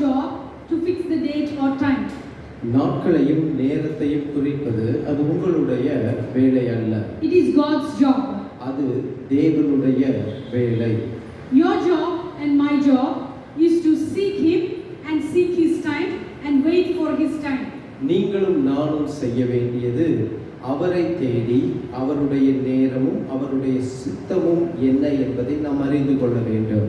job to fix the date or time. நாட்களையும் நேரத்தையும் குறிப்பது அது உங்களுடைய வேலை அல்ல. It is God's job. அது தேவனுடைய வேலை. Your job and my job is to seek him and seek his time and wait for his time. நீங்களும் நானும் செய்ய வேண்டியது அவரை தேடி அவருடைய நேரமும் அவருடைய சித்தமும் என்ன என்பதை நாம் அறிந்து கொள்ள வேண்டும்.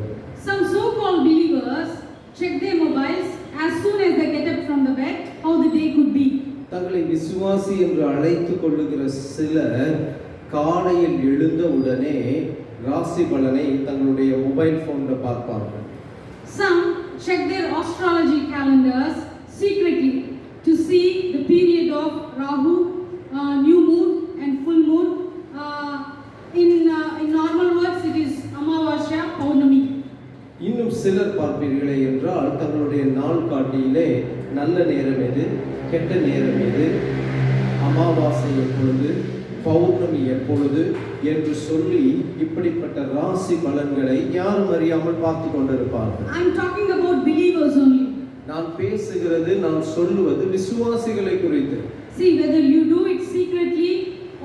Some so-called believers check their mobiles as soon as they get up from the bed how the day could be. தங்களை விசுவாசி என்று அழைத்துக் கொள்ளுகிற சிலர் காலையில் எழுந்த உடனே ராசி பலனை தங்களுடைய மொபைல் போன்ல பார்ப்பார்கள். Some check their astrology calendars secretly to see the period of Rahu, new moon and full moon. In normal words it is Amavasya, Paurnami. இன்னும் சிலர் பார்ப்பீர்களே என்றால் தங்களுடைய நாள் காட்டியிலே நல்ல நேரம் எது, கெட்ட நேரம் எது, அமாவாசை எப்பொழுது, பௌர்ணமி எப்பொழுது என்று சொல்லி இப்படிப்பட்ட ராசி பலன்களை யாரும் அறியாமல் பார்த்து கொண்டிருப்பார்கள். I am talking about believers only. நான் பேசுகிறது, நான் சொல்லுவது விசுவாசிகளை குறித்து. See, whether you do it secretly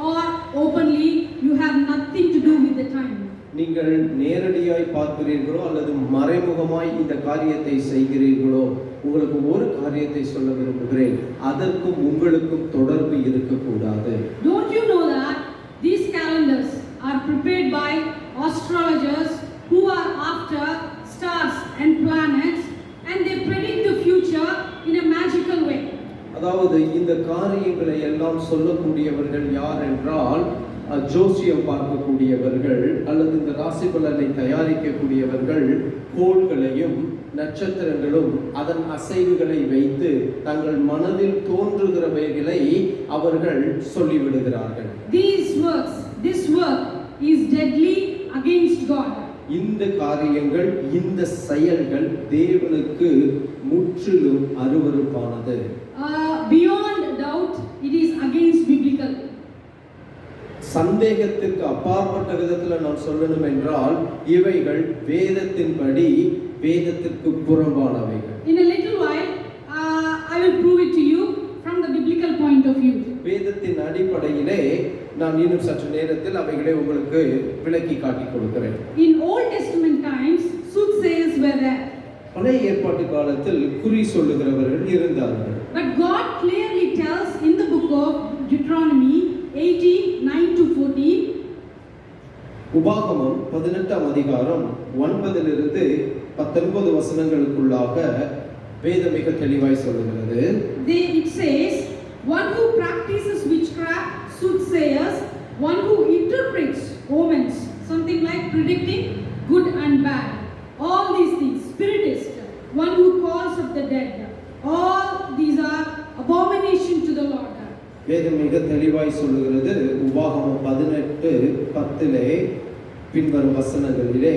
or openly, you have nothing to do with the time. நீங்கள் நேரடியாய் பார்க்கிறீர்களோ அல்லது மறைமுகமாய் இந்த காரியத்தை செய்கிறீர்களோ, உங்களுக்கு ஒரு காரியத்தை சொல்ல விரும்புகிறேன், அதற்கும் உங்களுக்கும் தொடர்பு இருக்கக்கூடாது. Don't you know that these calendars are prepared by astrologers who are after stars and planets and they predict the future in a magical way. அதாவது இந்த காரியங்களை எல்லாம் சொல்லக்கூடியவர்கள் யார் என்றால் ஜோசியம் பார்க்கக்கூடியவர்கள் அல்லது இந்த ராசி பலனை தயாரிக்கக்கூடியவர்கள் கோள்களையும் நட்சத்திரங்களும் அதன் அசைவுகளை வைத்து தங்கள் மனதில் தோன்றுகிறவைகளை அவர்கள் சொல்லிவிடுகிறார்கள். This work is deadly against God. இந்த காரியங்கள், இந்த செயல்கள் தேவனுக்கு முற்றிலும் அருவருப்பானது. Beyond doubt it is against biblical. சந்தேகத்திற்கு அப்பாற்பட்ட விதத்தில் நான் சொல்லணும் என்றால் இவைகள் வேதத்தின்படி வேதத்திற்கு புறம்பானவைகள். In a little while I will prove it to you from the biblical point of view. வேதத்தின் அடிப்படையிலே நான் இன்னும் சற்று நேரத்தில் அவைகளை உங்களுக்கு விளக்கி காட்டிக் கொடுக்கிறேன். In Old Testament times soothsayers were there. பழைய ஏற்பாட்டு காலத்தில் குறி சொல்லுகிறவர்கள் இருந்தார்கள். But God clearly tells in the book of Deuteronomy 18:9-14. உபாகமம் 18ஆம் அதிகாரம் 9 இலிருந்து 19 வசனங்களுக்குள்ளாக வேதம் மிக தெளிவாய் சொல்லுகிறது. It says, one who practices witchcraft, soothsayers, one who interprets omens, something like predicting good and bad, all these things, spiritist, one who calls up the dead, all these are abomination to the Lord. வேதம் மிக தெளிவாய் சொல்லுகிறது. உபாகமம் 18:10 பின்வரும் வசனங்களிலே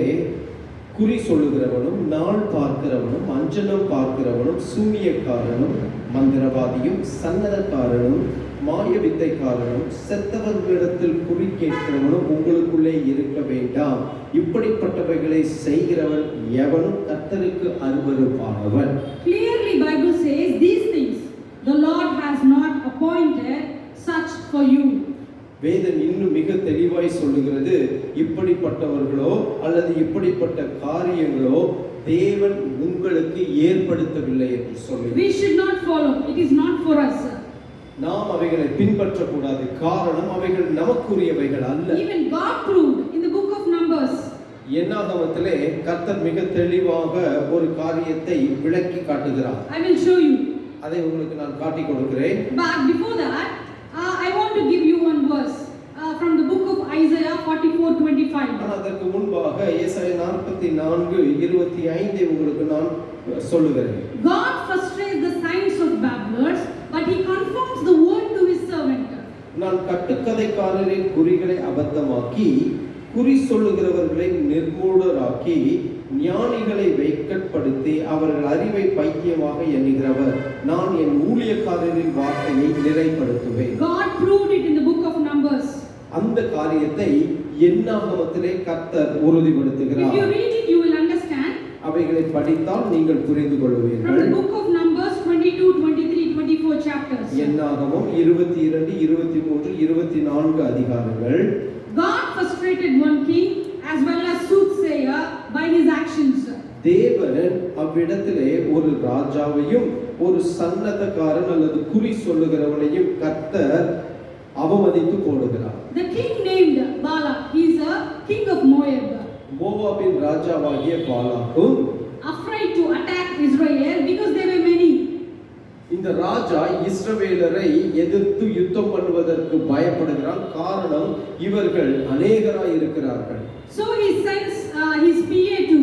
குறி சொல்லுகிறவனும் நாள் பார்க்கிறவனும் அஞ்சனம் பார்க்கிறவனும் சூனியக்காரனும் மந்திரவாதியும் சன்னதக்காரனும் மாய வித்தைக்காரனும் செத்தவர்களிடத்தில் குறி கேட்கிறவனும் உங்களுக்குள்ளே இருக்க வேண்டாம். இப்படிப்பட்டவைகளை செய்கிறவன் எவனும் கர்த்தருக்கு அருவருப்பானவன். Clearly Bible says these things the Lord has not appointed such for you. வேதம் இன்னும் மிக தெளிவாய் சொல்லுகிறது, இப்படிப்பட்டவர்களோ அல்லது இப்படிப்பட்ட காரியங்களோ தேவன் உங்களுக்கு ஏற்படுத்தவில்லை என்று சொல்லி. We should not follow. It is not for us. நாம் அவைகளை பின்பற்றக்கூடாது. காரணம் அவைகள் நமக்குரியவைகள் அல்ல. Even God proved in the book of Numbers. என்னாகமத்திலே கர்த்தர் மிக தெளிவாக ஒரு காரியத்தை விளக்கி காட்டுகிறார். I will show you. அதை உங்களுக்கு நான் காட்டி கொடுக்கிறேன். But before that, I want to give you one verse from the book of Isaiah 44:25. அதற்கு முன்பாக ஏசாயா 44:25 உங்களுக்கு நான் சொல்லுகிறேன். God frustrates the signs of babblers, but he confirms the word to his servant. நான் கட்டுக்கதைக்காரரின் குறிகளை அபத்தமாக்கி குறி சொல்லுகிறவர்களை நிர்மூலராக்கி ஞானிகளை வெட்கப்படுத்தி அவர்கள் அறிவை பைத்தியமாக எண்ணுகிறவர் நான் என் ஊழியக்காரரின் வார்த்தையை நிறைப்படுத்துவேன். God proved it in the book of Numbers. அந்த காரியத்தை என்னாகமத்திலே கர்த்தர் உறுதிப்படுத்துகிறார். If you read it you will understand. அவை அவைகளை படித்தால் நீங்கள் புரிந்து From கொள்வீர்கள். the book of Numbers 22, 23, 24 chapters. என்னாகமம் 22, 23, 24 அதிகாரங்கள். God frustrated one king as well as soothsayer by his actions. தேவன் அவ்விடத்திலே ஒரு ராஜாவையும் ஒரு சன்னதக்காரன் அல்லது குறி சொல்லுகிறவனையும் கர்த்தர் அவமதித்து போடுகிறார். The king named Balak, he is a king of Moab. மோவாபின் ராஜாவாகிய பாலாக்கும் Afraid to attack Israel because they were many. இந்த ராஜா இஸ்ரவேலரை எதிர்த்து யுத்தம் பண்ணுவதற்கு பயப்படுகிறான். காரணம் இவர்கள் அநேகராய் இருக்கிறார்கள். So he sends his PA to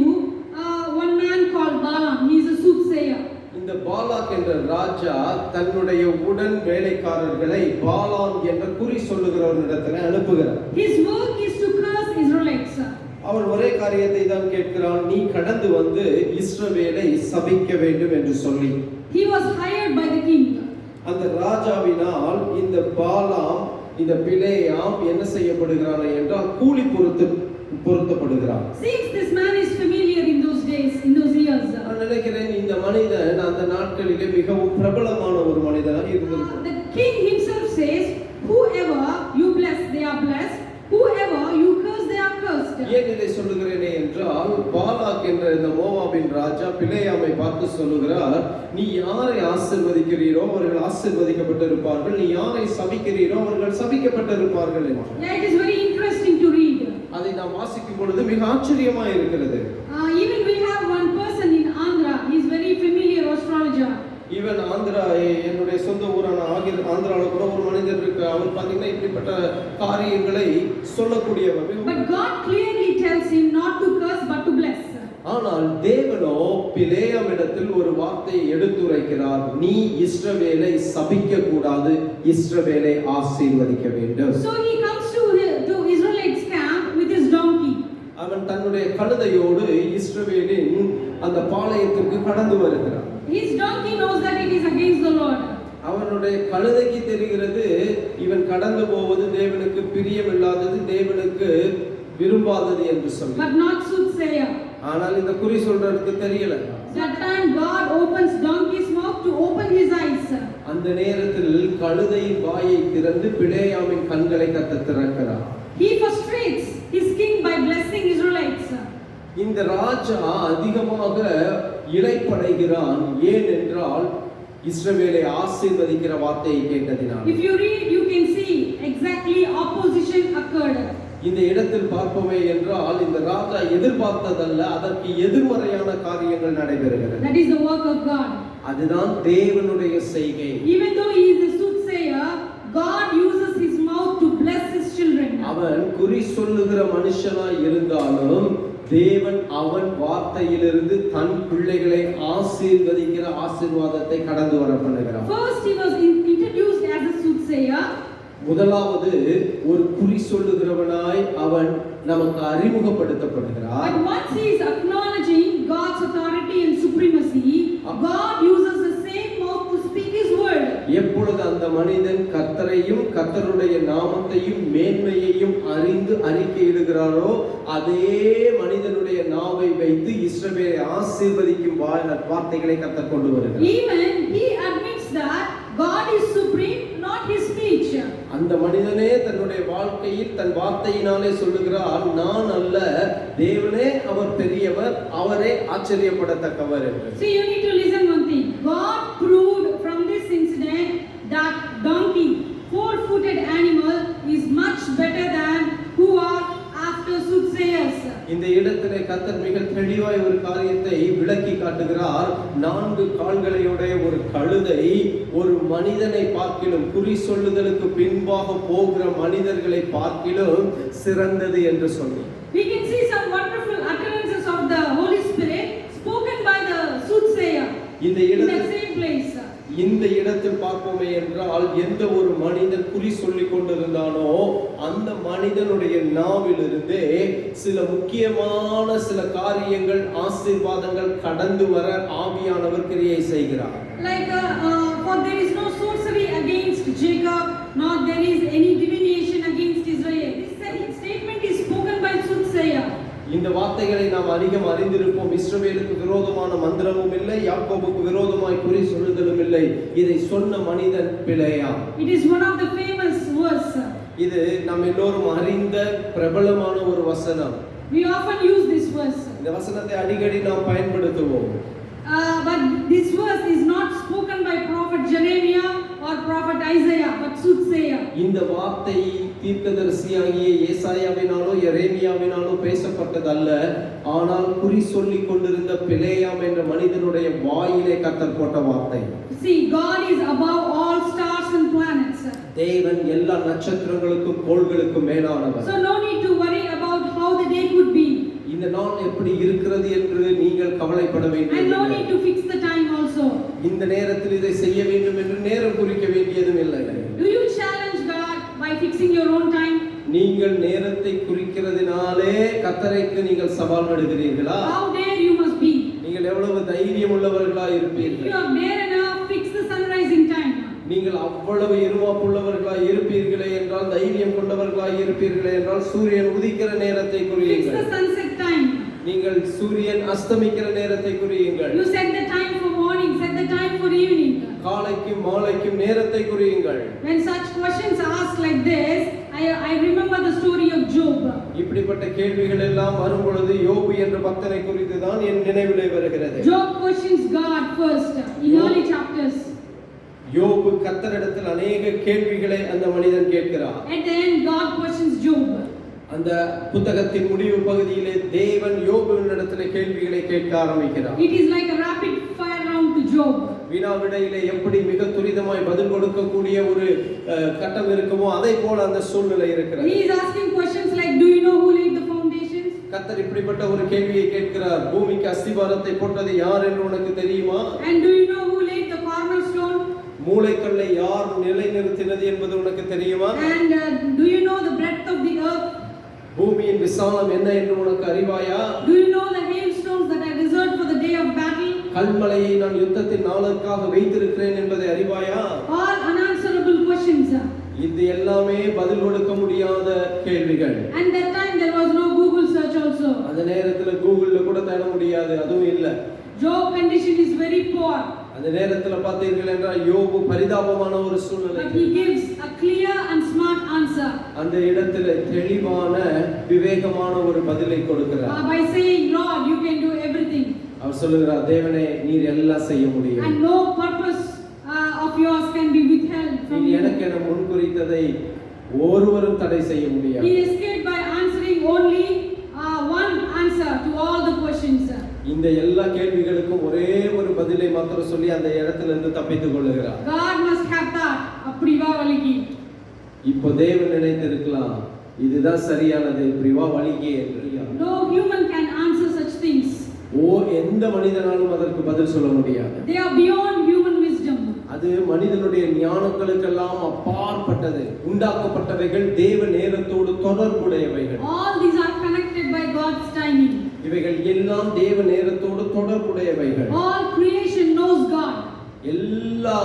one man called Balaam. He is a soothsayer. இந்த பாலாக் என்ற ராஜா தன்னுடைய உடன் வேலைக்காரர்களை பாலாம் என்ற குறி சொல்லுகிறவரிடத்தில் அனுப்புகிறார். His work is to curse Israelites. அவர் ஒரே காரியத்தை தான் கேட்கிறான், நீ கடந்து வந்து இஸ்ரவேலை சபிக்க வேண்டும் என்று சொல்லி. He was hired by the king. அந்த ராஜாவினால் இந்த பாலாம் இந்த பிலேயாம் என்ன செய்யப்படுகிறான் என்றால் கூலி பொருத்தப்படுகிறான். Since this man is familiar in those days, in those years. நான் நினைக்கிறேன் இந்த மனிதன் அந்த நாட்களிலே மிகவும் பிரபலமான ஒரு மனிதனாக இருந்திருக்கிறார். The king himself says, whoever you bless, they are blessed. Whoever you curse, they are cursed. ஏன் இதை சொல்லுகிறேனே என்றால் பாலாக் என்ற இந்த மோவாபின் ராஜா பிலேயாமை பார்த்து சொல்லுகிறார், நீ யாரை ஆசீர்வதிக்கிறீரோ அவர்கள் ஆசீர்வதிக்கப்பட்டிருப்பார்கள், நீ யாரை சபிக்கிறீரோ அவர்கள் சபிக்கப்பட்டிருப்பார்கள் என்று. Yeah, it is very interesting to read. அதை நாம் வாசிக்கும் பொழுது மிக ஆச்சரியமாக இருக்கிறது. Even we have one person in Andhra, he is very familiar astrologer. Even Andhra என்னுடைய சொந்த ஊரான ஆந்திராவில் கூட ஒரு மனிதர் இருக்கு. அவர் பார்த்தீங்கன்னா இப்படிப்பட்ட காரியங்களை சொல்லக்கூடியவர். But God clearly tells him not to curse but to bless. ஆனால் தேவனோ பிலேயாமிடத்தில் ஒரு வார்த்தையை எடுத்துரைக்கிறார், நீ இஸ்ரவேலை சபிக்க கூடாது, இஸ்ரவேலை ஆசீர்வதிக்க வேண்டும். So he comes to Israelites camp with his donkey. அவன் தன்னுடைய கழுதையோடு இஸ்ரவேலின் அந்த பாளையத்திற்கு கடந்து வருகிறான். His donkey knows that it is against the Lord. அவனுடைய கழுதைக்கு தெரிகிறது இவன் கடந்து போவது தேவனுக்கு பிரியமில்லாதது, தேவனுக்கு விரும்பாதது என்று சொல்லி. But not soothsayer. ஆனால் இந்த குறி சொல்றதுக்கு தெரியல. That time God opens donkey's mouth to open his eyes. அந்த நேரத்தில் கழுதையின் வாயை திறந்து பிலேயாமின் கண்களை கர்த்தர் திறக்கிறார். He frustrates his king by blessing Israelites. இந்த ராஜா அதிகமாக இளைப்படைகிறான். ஏனென்றால் இஸ்ரவேலை ஆசீர்வதிக்கிற வார்த்தையை கேட்டதினால். If you read, you can see exactly opposition occurred. இந்த இடத்தில் பார்ப்போமே என்றால் இந்த ராஜா எதிர்பார்த்ததல்ல, அதற்கு எதிர்மறையான காரியங்கள் நடைபெறுகிறது. That is the work of God. அதுதான் தேவனுடைய செய்கை. Even though he is a soothsayer, God uses his mouth to bless his children. அவன் குறி சொல்லுகிற மனுஷனாய் இருந்தாலும் தேவன் அவன் வார்த்தையிலிருந்து தன் பிள்ளைகளை ஆசீர்வதிக்கிற ஆசீர்வாதத்தை கடந்து வர பண்ணுகிறார். First he was introduced as a soothsayer. முதலாவது ஒரு குறி சொல்லுகிறவனாய் அவன் நமக்கு அறிமுகப்படுத்தப்படுகிறார். But once he is acknowledging God's authority and supremacy, God uses the same mouth to speak his word. எப்பொழுது அந்த மனிதன் கர்த்தரையும் கர்த்தருடைய நாமத்தையும் மேன்மையையும் அறிந்து அறிக்கையிடுகிறாரோ அதே மனிதனுடைய நாவை வைத்து இஸ்ரவேலை ஆசீர்வதிக்கும் வார்த்தைகளை கர்த்தர் கொண்டு வருகிறார். Even he admits that God is supreme, not his speech. அந்த மனிதனே தன்னுடைய வாழ்க்கையில் தன் வார்த்தையினாலே சொல்லுகிறார், நான் அல்ல, தேவனே அவர் பெரியவர், அவரே ஆச்சரியப்படத்தக்கவர் என்று. So you need to listen one thing. God proved from this incident that donkey, four-footed animal, is much better than who are after soothsayers. இந்த இடத்திலே கர்த்தர் மிக தெளிவாய் ஒரு காரியத்தை விளக்கி காட்டுகிறார். 4 கால்களையுடைய ஒரு கழுதை ஒரு மனிதனை பார்க்கிலும், குறி சொல்லுதலுக்கு பின்பாக போகிற மனிதர்களை பார்க்கிலும் சிறந்தது என்று சொல்லி. We can see some wonderful utterances of the Holy Spirit spoken by the soothsayer in the same place. இந்த இடத்தில் பார்ப்போமே என்றால் எந்த ஒரு மனிதன் குறி சொல்லிக் கொண்டிருந்தானோ அந்த மனிதனுடைய நாவிலிருந்தே சில முக்கியமான சில காரியங்கள், ஆசீர்வாதங்கள் கடந்து வர ஆவியானவர் கிரியை செய்கிறார். Like for there is no sorcery against Jacob, nor there is any divination against Israel. This statement is spoken by soothsayer. இந்த வார்த்தைகளை நாம் அதிகம் அறிந்திருப்போம். இஸ்ரவேலுக்கு விரோதமான மந்திரமும் இல்லை, யாக்கோபுக்கு விரோதமாய் குறி சொல்லுதலும் இல்லை. இதை சொன்ன மனிதன் பிலேயா. It is one of the famous verse. இது நாம் எல்லோரும் அறிந்த பிரபலமான ஒரு வசனம். We often use this verse. இந்த வசனத்தை அடிக்கடி நாம் பயன்படுத்துவோம். But this verse is not spoken by prophet Jeremiah or prophet Isaiah, but soothsayer. இந்த வார்த்தை தீர்க்கதரிசியாகிய ஏசாயாவினாலோ எரேமியாவினாலோ பேசப்பட்டதல்ல, ஆனால் குறி சொல்லிக் கொண்டிருந்த பிலேயாம் என்ற மனிதனுடைய வாயிலே கர்த்தர் போட்ட வார்த்தை. See, God is above all stars and planets. தேவன் எல்லா நட்சத்திரங்களுக்கும் கோள்களுக்கும் மேலானவர். So no need to worry about how the day could be. இந்த நாள் எப்படி இருக்கிறது என்று நீங்கள் கவலைப்பட வேண்டியதில்லை. And no need to fix the time also. இந்த நேரத்தில் இதை செய்ய வேண்டும் என்று நேரம் குறிக்க வேண்டியதும் இல்லை. Do you challenge God by fixing your own time? நீங்கள் நேரத்தை குறிக்கிறதினாலே கர்த்தருக்கு நீங்கள் சவால் விடுகிறீர்களா? How dare you must be. நீங்கள் எவ்வளவு தைரியம் உள்ளவர்களாய் If இருப்பீர்கள். you are dare enough, fix the sunrising time. நீங்கள் அவ்வளவு இருமாப்புள்ளவர்களாய் இருப்பீர்களே என்றால், தைரியம் கொண்டவர்களாய் இருப்பீர்களே என்றால், சூரியன் உதிக்கிற நேரத்தை Fix குறியுங்கள். the sunset time. நீங்கள் சூரியன் அஸ்தமிக்கிற நேரத்தை குறியுங்கள். You set the time for morning, set the time for evening. காலைக்கும் மாலைக்கும் நேரத்தை குறியுங்கள். When such questions asked like this, I remember the story of Job. இப்படிப்பட்ட கேள்விகள் எல்லாம் வரும் பொழுது யோபு என்ற பக்தனை குறித்து தான் என் நினைவிலே வருகிறது. Job questions God first in early chapters. யோபு கர்த்தரிடத்தில் अनेक கேள்விகளை அந்த மனிதன் கேட்கிறார். At the end God questions Job. அந்த புத்தகத்தின் முடிவு பகுதியிலே தேவன் யோபுவினிடத்தில் கேள்விகளை கேட்க ஆரம்பிக்கிறார். It is like a rapid fire round to Job. வினாவிடையிலே எப்படி மிக துரிதமாய் பதில் கொடுக்கக்கூடிய ஒரு கட்டம் இருக்குமோ அதை போல அந்த சூழ்நிலை இருக்கிறது. He is asking questions like, do you know who laid the foundations? கர்த்தர் இப்படிப்பட்ட ஒரு கேள்வியை கேட்கிறார். பூமிக்கு அஸ்திபாரத்தை போட்டது யார் என்று உனக்கு தெரியுமா? And do you know who laid the cornerstone? மூலைக்கல்லை யார் நிலைநிறுத்தினது என்பது உனக்கு தெரியுமா? And do you know the breadth of the earth? பூமியின் விசாலம் என்ன என்று உனக்கு அறிவாயா? Do you know the hailstones that are reserved for the day of battle? கல்மலையை நான் யுத்தத்தின் நாளுக்காக வைத்திருக்கிறேன் என்பதை அறிவாயா? All unanswerable questions. இது எல்லாமே பதில் கொடுக்க முடியாத கேள்விகள். And that time there was no Google search also. அந்த நேரத்துல கூகுள்ல கூட தேட முடியாது, அதுவும் இல்ல. Job condition is very poor. அந்த நேரத்துல பார்த்தீர்கள் என்றால் யோபு பரிதாபமான ஒரு சூழ்நிலை. But he gives a clear and smart answer. அந்த இடத்துல தெளிவான விவேகமான ஒரு பதிலை கொடுக்கிறார். By saying, Lord, you can do everything. அவர் சொல்லுகிறார், தேவனே நீர் எல்லாம் செய்ய முடியும். And no purpose of yours can be withheld from நீ you. எனக்கு என முன்குறித்ததை ஒருவரும் தடை செய்ய முடியாது. He escaped by answering only one answer to all the questions. இந்த எல்லா கேள்விகளுக்கும் ஒரே ஒரு பதிலை மாத்திரம் சொல்லி அந்த இடத்துல இருந்து தப்பித்துக் கொள்ளுகிறார். God must have thought, அப்படிவா வலிக்கு. இப்போ தேவன் நினைத்திருக்கலாம், இதுதான் சரியானது, இப்படிவா வலிக்கு என்று. No human can answer such things. எந்த மனிதனாலும் அதற்கு பதில் சொல்ல முடியாது. They are beyond human wisdom. அது மனிதனுடைய ஞானங்களுக்கெல்லாம் அப்பாற்பட்டது. உண்டாக்கப்பட்டவைகள் தேவ நேரத்தோடு தொடர்புடையவைகள். All these are connected by God's timing. இவைகள் எல்லாம் தேவ நேரத்தோடு தொடர்புடையவைகள். All creation knows God. எல்லா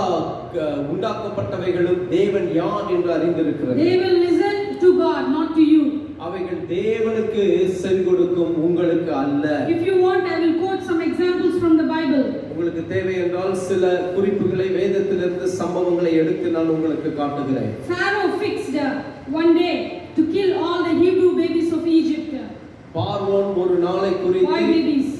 உண்டாக்கப்பட்டவைகளும் தேவன் யார் என்று அறிந்திருக்கிறது. They will listen to God, not to you. அவைகள் தேவனுக்கு செவி கொடுக்கும், உங்களுக்கு அல்ல. If you want, I will quote some examples from the Bible. உங்களுக்கு தேவை என்றால் சில குறிப்புகளை வேதத்திலிருந்து சம்பவங்களை எடுத்து நான் உங்களுக்கு காட்டுகிறேன். Pharaoh fixed one day to kill all the Hebrew babies of Egypt. பார்வோன் ஒரு நாளை குறித்து Boy babies.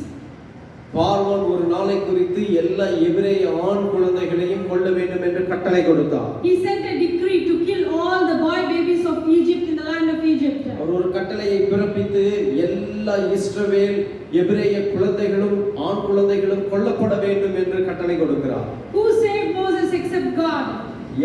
பார்வோன் ஒரு நாளை குறித்து எல்லா எபிரேய ஆண் குழந்தைகளையும் கொல்ல வேண்டும் என்று கட்டளை கொடுத்தார். He sent a decree to kill all the boy babies of Egypt in the land of Egypt. அவர் ஒரு கட்டளையை பிறப்பித்து எல்லா இஸ்ரவேல் எபிரேய குழந்தைகளும் ஆண் குழந்தைகளும் கொல்லப்பட வேண்டும் என்று கட்டளை கொடுக்கிறார். Who saved Moses except God?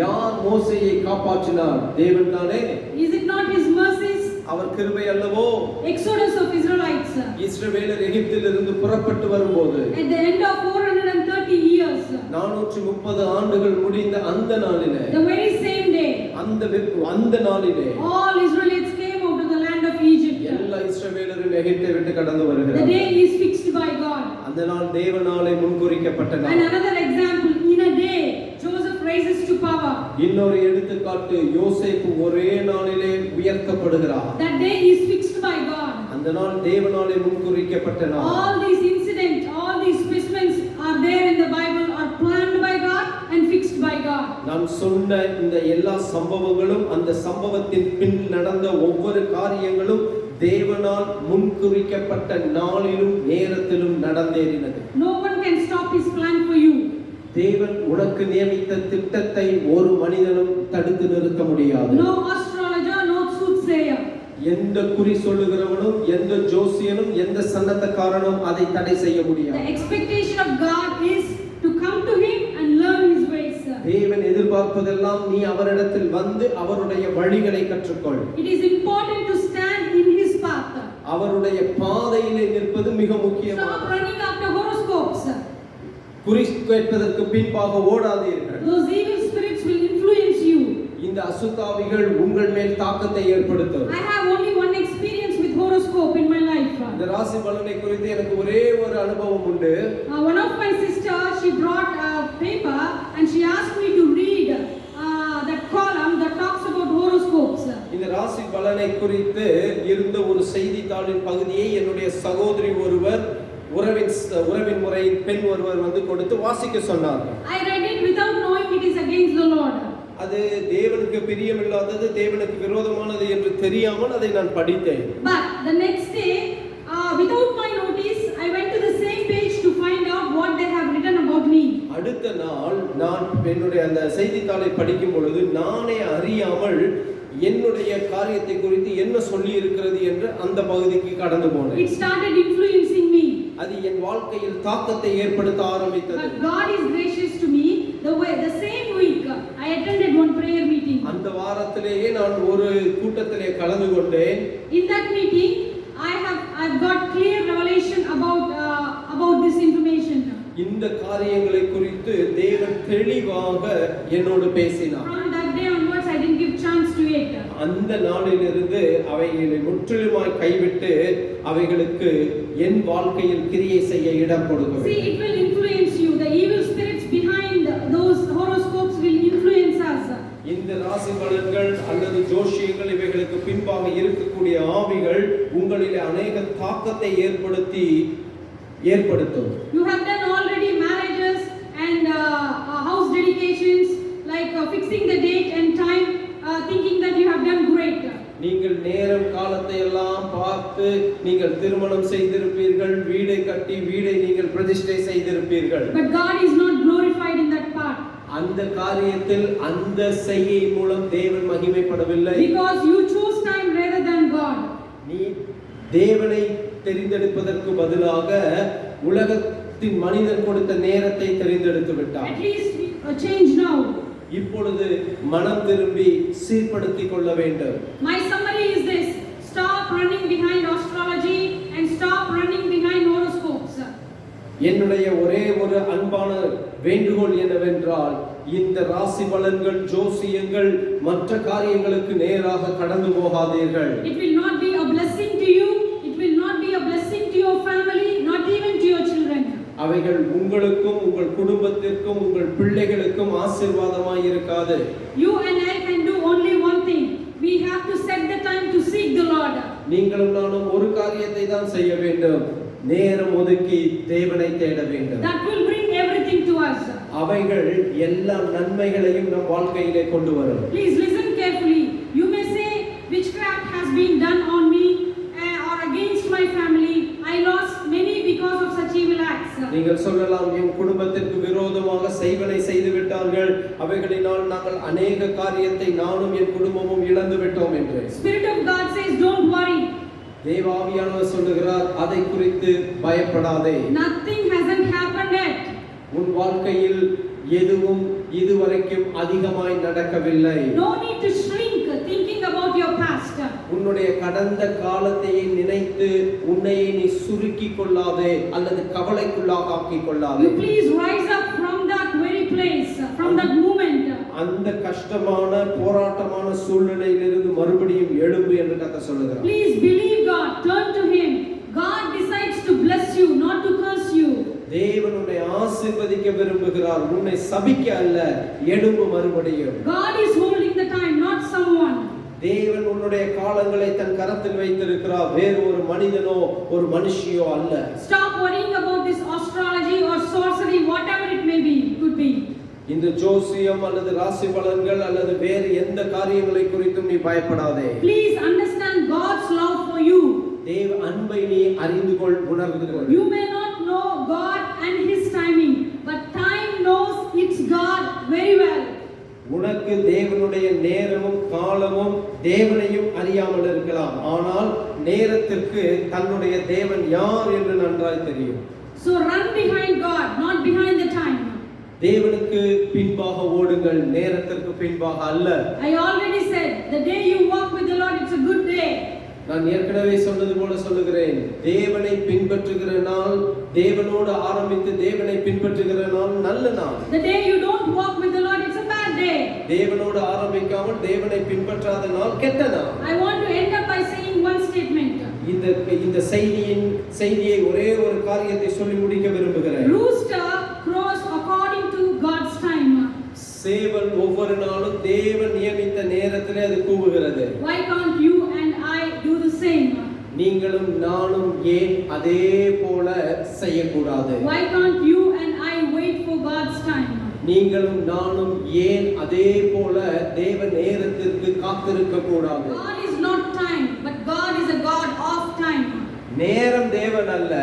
யார் மோசேயை காப்பாற்றினார்? தேவன் தானே. Is it not his mercies? அவர் கிருபை அல்லவோ? Exodus of Israelites. இஸ்ரவேலர் எகிப்திலிருந்து புறப்பட்டு வரும்போது At the end of 430 years. 430 ஆண்டுகள் முடிந்த அந்த நாளிலே, The very same day. அந்த நாளிலே All Israelites came out of the land of Egypt. எல்லா இஸ்ரவேலரும் எகிப்தை விட்டு கடந்து The வருகிறார்கள். day is fixed by God. அந்த நாள் தேவனாலே முன்குறிக்கப்பட்ட நாள். And another example, in a day Joseph rises to power. இன்னொரு எடுத்துக்காட்டு, யோசேப்பு ஒரே நாளிலே உயர்த்தப்படுகிறார். That day is fixed by God. அந்த நாள் தேவனாலே முன்குறிக்கப்பட்ட நாள். All these incidents, all these specimens are there in the Bible, are planned by God and fixed by God. நாம் சொன்ன இந்த எல்லா சம்பவங்களும் அந்த சம்பவத்தின் பின் நடந்த ஒவ்வொரு காரியங்களும் தேவனால் முன்குறிக்கப்பட்ட நாளிலும் நேரத்திலும் நடந்தேறினது. No one can stop his plan for you. தேவன் உனக்கு நியமித்த திட்டத்தை ஒரு மனிதனும் தடுத்து நிறுத்த முடியாது. No astrologer, no soothsayer. எந்த குறி சொல்லுகிறவனும் எந்த ஜோசியனும் எந்த சன்னதக்காரனும் அதை தடை செய்ய முடியாது. The expectation of God is to come to him and learn his ways. தேவன் எதிர்பார்ப்பதெல்லாம் நீ அவரிடத்தில் வந்து அவருடைய வழிகளை கற்றுக்கொள். It is important to stand in his path. அவருடைய பாதையிலே நிற்பது மிக முக்கியம். Stop running after horoscopes. குறி கேட்பதற்கு பின்பாக ஓடாதீர்கள். Those evil spirits will influence you. இந்த அசுத்தாவிகள் உங்கள் மேல் தாக்கத்தை ஏற்படுத்தும். I have only one experience with horoscope in my life. இந்த ராசி பலனை குறித்து எனக்கு ஒரே ஒரு அனுபவம் உண்டு. One of my sisters, she brought a paper and she asked me to read that column that talks about horoscopes. இந்த ராசி பலனை குறித்து இருந்த ஒரு செய்தித்தாளின் பகுதியை என்னுடைய சகோதரி ஒருவர் உறவின் முறை பெண் ஒருவர் வந்து கொடுத்து வாசிக்க சொன்னார். I read it without knowing it is against the Lord. அது தேவனுக்கு பிரியமில்லாதது, தேவனுக்கு விரோதமானது என்று தெரியாமல் அதை நான் படித்தேன். But the next day, without my notice, I went to the same page to find out what they have written about me. அடுத்த நாள் நான் என்னுடைய அந்த செய்தித்தாளை படிக்கும் பொழுது நானே அறியாமல் என்னுடைய காரியத்தை குறித்து என்ன சொல்லி இருக்கிறது என்று அந்த பகுதிக்கு கடந்து போனேன். It started influencing me. அது என் வாழ்க்கையில் தாக்கத்தை ஏற்படுத்த ஆரம்பித்தது. But God is gracious to me. The same week I attended one prayer meeting. அந்த வாரத்திலேயே நான் ஒரு கூட்டத்திலே கலந்து கொண்டேன். In that meeting I've got clear revelation about this information. இந்த காரியங்களை குறித்து தேவன் தெளிவாக என்னோடு பேசினார். From that day onwards I didn't give chance to it. அந்த நாளிலிருந்து அவைகளை முற்றிலுமாய் கைவிட்டு அவைகளுக்கு என் வாழ்க்கையில் கிரியை செய்ய இடம் கொடுக்க See, it will influence you. The evil spirits behind those horoscopes will influence us. இந்த ராசி பலன்கள் அல்லது ஜோஷியங்கள் இவைகளுக்கு பின்பாக இருக்கக்கூடிய ஆவிகள் உங்களிலே அநேக தாக்கத்தை ஏற்படுத்தும். You have done already marriages and house dedications, like fixing the date and time, thinking that you have done great. நீங்கள் நேரம் காலத்தை எல்லாம் பார்த்து நீங்கள் திருமணம் செய்திருப்பீர்கள், வீடை கட்டி வீடை நீங்கள் பிரதிஷ்டை செய்திருப்பீர்கள். But God is not glorified in that part. அந்த காரியத்தில் அந்த செய்கை மூலம் தேவன் மகிமைப்படவில்லை. Because you choose time rather than God. நீ தேவனை தெரிந்தெடுப்பதற்கு பதிலாக உலகத்தின் மனிதன் கொடுத்த நேரத்தை தெரிந்தெடுத்து விட்டார். At least change now. இப்பொழுது மனம் திரும்பி சீர்படுத்திக் கொள்ள வேண்டும். My summary is this: stop running behind astrology and stop running behind horoscopes. என்னுடைய ஒரே ஒரு அன்பான வேண்டுகோள் என்னவென்றால் இந்த ராசி பலன்கள், ஜோசியங்கள், மற்ற காரியங்களுக்கு நேராக கடந்து போகாதீர்கள். It will not be a blessing to you. It will not be a blessing to your family, not even to your children. அவைகள் உங்களுக்கும் உங்கள் குடும்பத்திற்கும் உங்கள் பிள்ளைகளுக்கும் ஆசீர்வாதமாய் இருக்காது. You and I can do only one thing. We have to set the time to seek the Lord. நீங்களும் நானும் ஒரு காரியத்தை தான் செய்ய வேண்டும். நேரம் ஒதுக்கி தேவனை தேட வேண்டும். That will bring everything to us. அவைகள் எல்லா நன்மைகளையும் நம் வாழ்க்கையிலே கொண்டு வரும். Please listen carefully. You may say witchcraft has been done on me or against my family. I lost many because of such evil acts. நீங்கள் சொல்லலாம், என் குடும்பத்திற்கு விரோதமாக செய்வனை செய்து விட்டார்கள், அவைகளினால் நாங்கள் அநேக காரியத்தை நானும் என் குடும்பமும் இழந்து விட்டோம் என்று. Spirit of God says don't worry. தேவாவியானவர் சொல்லுகிறார், அதை குறித்து பயப்படாதே. Nothing hasn't happened yet. உன் வாழ்க்கையில் எதுவும் இதுவரைக்கும் அதிகமாய் நடக்கவில்லை. No need to shrink thinking about your past. உன்னுடைய கடந்த காலத்தையே நினைத்து உன்னையே நீ சுருக்கிக் கொள்ளாதே அல்லது கவலைக்குள்ளாக ஆக்கிக் கொள்ளாதே. You please rise up from that very place, from that moment. அந்த கஷ்டமான போராட்டமான சூழ்நிலையிலிருந்து மறுபடியும் எழும்பு என்று கர்த்தர் சொல்லுகிறார். Please believe God, turn to him. God decides to bless you, not to curse you. தேவன் உன்னை ஆசீர்வதிக்க விரும்புகிறார், உன்னை சபிக்க அல்ல. எழும்பு மறுபடியும். God is holding the time, not someone. தேவன் உன்னுடைய காலங்களை தன் கரத்தில் வைத்திருக்கிறார், வேறு ஒரு மனிதனோ ஒரு மனுஷியோ அல்ல. Stop worrying about this astrology or sorcery, whatever it may be, could be. இந்த ஜோசியம் அல்லது ராசி பலன்கள் அல்லது வேறு எந்த காரியங்களை குறித்தும் நீ பயப்படாதே. Please understand God's love for you. தேவ அன்பை நீ அறிந்து கொள், உணர்ந்து கொள். You may not know God and his timing, but time knows its God very well. உனக்கு தேவனுடைய நேரமும் காலமும் தேவனையும் அறியாமல் இருக்கலாம், ஆனால் நேரத்திற்கு தன்னுடைய தேவன் யார் என்று நன்றாய் தெரியும். So run behind God, not behind the time. தேவனுக்கு பின்பாக ஓடுங்கள், நேரத்திற்கு பின்பாக அல்ல. I already said, the day you walk with the Lord, it's a good day. நான் ஏற்கனவே சொன்னது போல சொல்லுகிறேன், தேவனை பின்பற்றுகிற நாள், தேவனோடு ஆரம்பித்து தேவனை பின்பற்றுகிற நாள் நல்ல நாள். The day you don't walk with the Lord, it's a bad day. தேவனோடு ஆரம்பிக்காமல் தேவனை பின்பற்றாத நாள் கெட்ட நாள். I want to end up by saying one statement. இந்த செய்தியை ஒரே ஒரு காரியத்தை சொல்லி முடிக்க விரும்புகிறேன். Rooster crows according to God's time. சேவல் ஒவ்வொரு நாளும் தேவன் நியமித்த நேரத்திலே அது கூவுகிறது. Why can't you and I do the same? நீங்களும் நானும் ஏன் அதே போல செய்யக்கூடாது? Why can't you and I wait for God's time? நீங்களும் நானும் ஏன் அதே போல தேவ நேரத்திற்கு காத்திருக்க கூடாது? God is not time, but God is a God of time. நேரம் தேவன் அல்ல,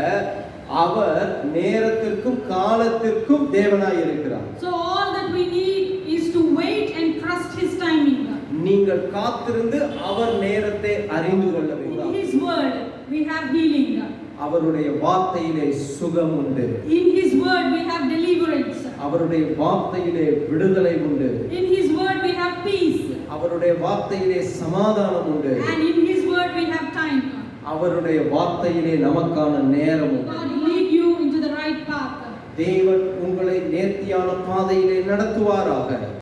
அவர் நேரத்திற்கும் காலத்திற்கும் தேவனாய் இருக்கிறார். So all that we need is to wait and trust his timing. நீங்கள் காத்திருந்து அவர் நேரத்தை அறிந்து கொள்ள வேண்டும். In his word we have healing. அவருடைய வார்த்தையிலே சுகம் உண்டு. In his word we have deliverance. அவருடைய வார்த்தையிலே விடுதலை உண்டு. In his word we have peace. அவருடைய வார்த்தையிலே சமாதானம் உண்டு. And in his word we have time. அவருடைய வார்த்தையிலே நமக்கான நேரம் உண்டு. God lead you into the right path. தேவன் உங்களை நேர்த்தியான பாதையிலே நடத்துவாராக.